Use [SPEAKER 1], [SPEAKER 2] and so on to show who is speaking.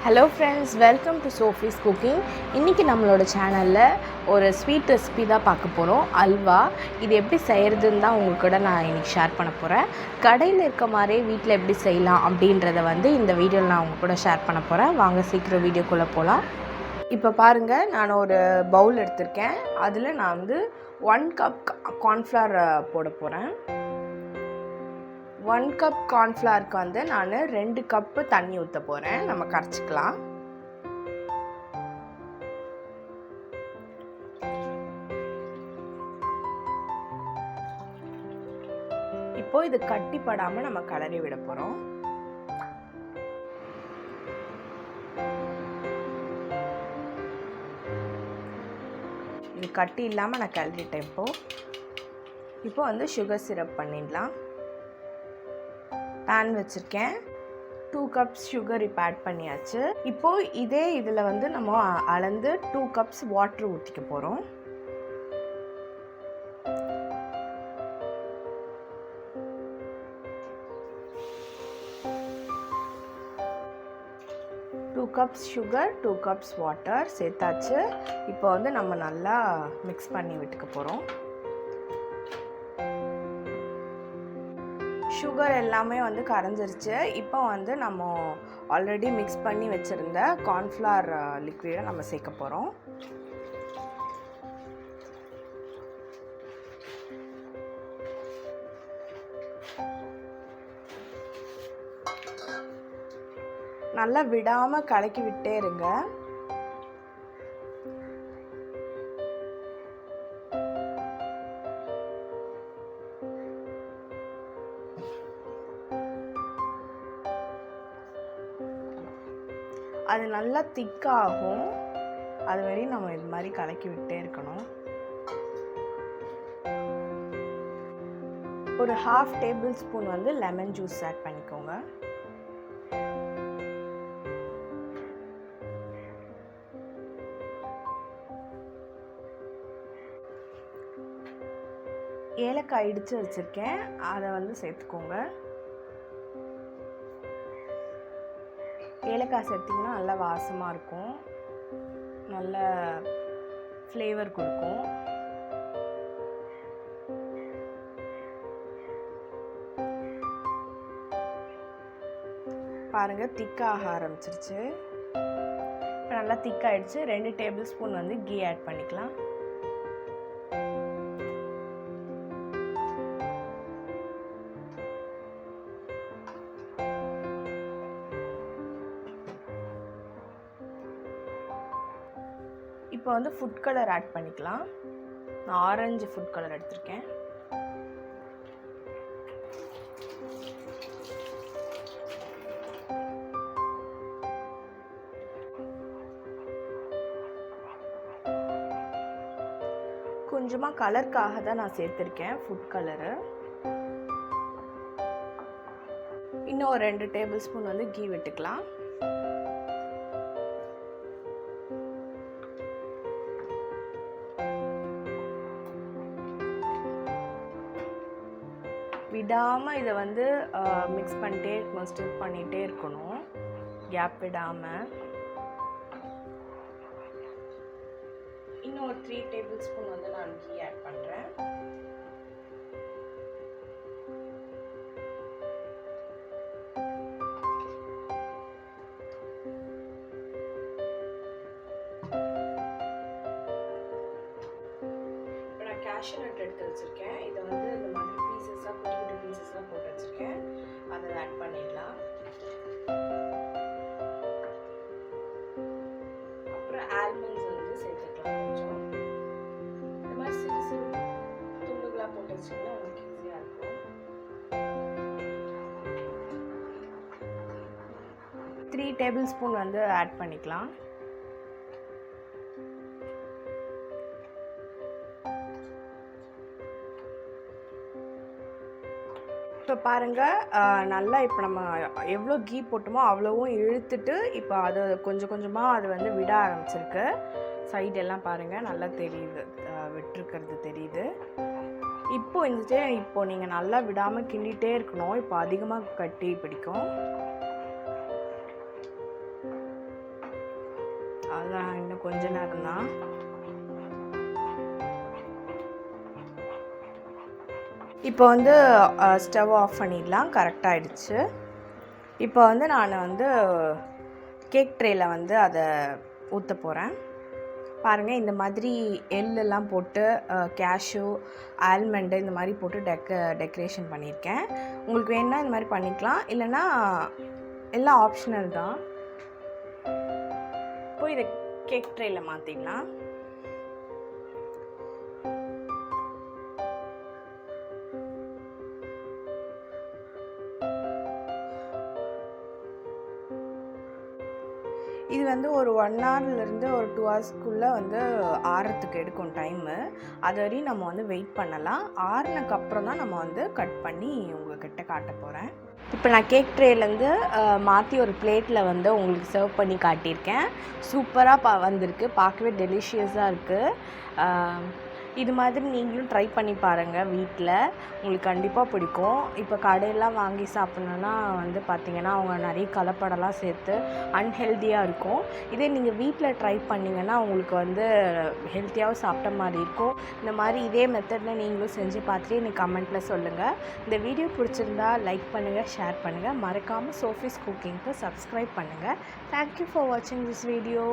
[SPEAKER 1] Hello friends, welcome to Sofi's cooking. இன்னைக்கு நம்மளோட சேனல்ல ஒரு ஸ்வீட் ரெசிபி தான் பார்க்க போறோம். அல்வா. இது எப்படி செய்யறதுன்னு தான் உங்களுக்கு கூட நான் இன்னைக்கு ஷேர் பண்ண போறேன். கடையில் இருக்க மாதிரியே வீட்டில் எப்படி செய்யலாம் அப்படின்றத இந்த வீடியோவில் நான் உங்க கூட ஷேர் பண்ண போறேன். வாங்க சீக்கிரம் வீடியோக்குள்ள போகலாம். இப்போ பாருங்க, நான் ஒரு பவுல் எடுத்திருக்கேன். அதில் நான் 1 கப் கார்ன்ஃப்ளவர் போட போகிறேன். 1 கப் கார்ன்ஃப்ளவருக்கு நான் 2 கப்பு தண்ணி ஊற்ற போகிறேன். நம்ம கரைச்சிக்கலாம். இப்போ இது கட்டிப்படாமல் நம்ம கிளறி விட போகிறோம். இது கட்டி இல்லாமல் நான் கிளறிட்டேன். இப்போ சுகர் சிரப் பண்ணிடலாம். பேன் வச்சுருக்கேன். 2 கப்ஸ் சுகர் இப்போ ஆட் பண்ணியாச்சு. இப்போது இதே இதில் நம்ம அளந்து 2 கப்ஸ் வாட்டர் ஊற்றிக்க போகிறோம். Two cups sugar, 2 cups water சேர்த்தாச்சு. இப்போ நம்ம நல்லா மிக்ஸ் பண்ணி விட்டுக்க போகிறோம். சுகர் எல்லாமே கரைஞ்சிருச்சு. இப்போ நம்ம ஆல்ரெடி மிக்ஸ் பண்ணி வச்சுருந்த கார்ன்ஃப்ளவர் லிக்விடை நம்ம சேர்க்க போகிறோம். நல்லா விடாமல் கலக்கி விட்டே இருங்க. அது நல்லா திக்காகும். அது வரையும் நம்ம இது மாதிரி கலக்கி விட்டே இருக்கணும். ஒரு 1/2 tablespoon lemon juice add பண்ணிக்கோங்க. ஏலக்காய் இடித்து வச்சுருக்கேன், அதை சேர்த்துக்கோங்க. ஏலக்காய் சேர்த்திங்கன்னா நல்லா வாசமாக இருக்கும், நல்ல ஃப்ளேவர் கொடுக்கும். பாருங்கள், திக்காக ஆரம்பிச்சிருச்சு. இப்போ நல்லா திக்காகிடுச்சு. 2 டேபிள் ஸ்பூன் கீ ஆட் பண்ணிக்கலாம். இப்போ ஃபுட் கலர் ஆட் பண்ணிக்கலாம். நான் ஆரஞ்சு ஃபுட் கலர் எடுத்திருக்கேன். கொஞ்சமாக கலருக்காக தான் நான் சேர்த்துருக்கேன் ஃபுட் கலரு. இன்னும் ஒரு 2 டேபிள் ஸ்பூன் கீ விட்டுக்கலாம். விடாமல் இதை மிக்ஸ் பண்ணிட்டே இருக்கணும், ஸ்டிர் பண்ணிகிட்டே இருக்கணும், கேப் விடாமல். இன்னும் ஒரு 3 டேபிள் ஸ்பூன் நான் கீ ஆட் பண்ணுறேன். இப்போ நான் கேஷ்யூ நட் எடுத்து வச்சுருக்கேன். இதை இந்த மாதிரி பீசஸாக குட்டி குட்டி பீசஸாக போட்டு வச்சுருக்கேன். அதை ஆட் பண்ணிடலாம். அப்புறம் ஆல்மண்ட்ஸ் சேர்த்துக்கலாம். கொஞ்சம் இந்த மாதிரி சிறு சிறு துண்டுகளாக போட்டு வச்சிங்கன்னா உங்களுக்கு ஈஸியாக இருக்கும். 3 டேபிள் ஸ்பூன் ஆட் பண்ணிக்கலாம். இப்போ பாருங்கள், நல்லா இப்போ நம்ம எவ்வளோ கீ போட்டோமோ அவ்வளோவும் இழுத்துட்டு இப்போ அதை கொஞ்சம் கொஞ்சமாக அது விட ஆரம்பிச்சிருக்கு. சைடெல்லாம் பாருங்கள், நல்லா தெரியுது, விட்டுருக்கிறது தெரியுது. இப்போ நீங்கள் நல்லா விடாமல் கிண்டிகிட்டே இருக்கணும். இப்போ அதிகமாக கட்டி பிடிக்கும். அதான் இன்னும் கொஞ்ச நேரம் தான். இப்போ வந்து ஸ்டவ் ஆஃப் பண்ணிடலாம். கரெக்டாகிடுச்சு. இப்போ வந்து நான் வந்து கேக் ட்ரேயில் வந்து அதை ஊற்ற போகிறேன். பாருங்கள், இந்த மாதிரி எள்ளெல்லாம் போட்டு கேஷ்யூ, ஆல்மண்டு இந்த மாதிரி போட்டு டெக்கரேஷன் பண்ணியிருக்கேன். உங்களுக்கு வேணுன்னா இந்த மாதிரி பண்ணிக்கலாம், இல்லைன்னா எல்லாம் ஆப்ஷனல் தான். இப்போ இதை கேக் ட்ரேயில் மாற்றிடலாம். இது வந்து ஒரு 1 ஹவர்லேருந்து ஒரு 2 ஹவர்ஸ்க்குள்ளே வந்து ஆறுறதுக்கு எடுக்கும் டைமு. அது வரையும் நம்ம வந்து வெயிட் பண்ணலாம். ஆறுனக்கப்புறம் தான் நம்ம வந்து கட் பண்ணி உங்கள்கிட்ட காட்ட போகிறேன். இப்போ நான் கேக் ட்ரேலேருந்து மாற்றி ஒரு பிளேட்டில் வந்து உங்களுக்கு சர்வ் பண்ணி காட்டியிருக்கேன். சூப்பராக வந்திருக்கு. பார்க்கவே டெலிஷியஸாக இருக்குது. இது மாதிரி நீங்களும் ட்ரை பண்ணி பாருங்கள் வீட்டில். உங்களுக்கு கண்டிப்பாக பிடிக்கும். இப்போ கடையெல்லாம் வாங்கி சாப்பிட்ணுன்னா வந்து பார்த்திங்கன்னா அவங்க நிறைய கலப்படம்லாம் சேர்த்து அன்ஹெல்த்தியாக இருக்கும். இதே நீங்கள் வீட்டில் ட்ரை பண்ணிங்கன்னா உங்களுக்கு வந்து ஹெல்த்தியாகவும் சாப்பிட்ட மாதிரி இருக்கும். இந்த மாதிரி இதே மெத்தடில் நீங்களும் செஞ்சு பார்த்துட்டு எனக்கு கமெண்ட்டில் சொல்லுங்கள். இந்த வீடியோ பிடிச்சிருந்தா லைக் பண்ணுங்கள், ஷேர் பண்ணுங்கள். மறக்காமல் சோஃபிஸ் குக்கிங்க்கு சப்ஸ்கிரைப் பண்ணுங்கள். தேங்க்யூ ஃபார் வாட்சிங் திஸ் வீடியோ.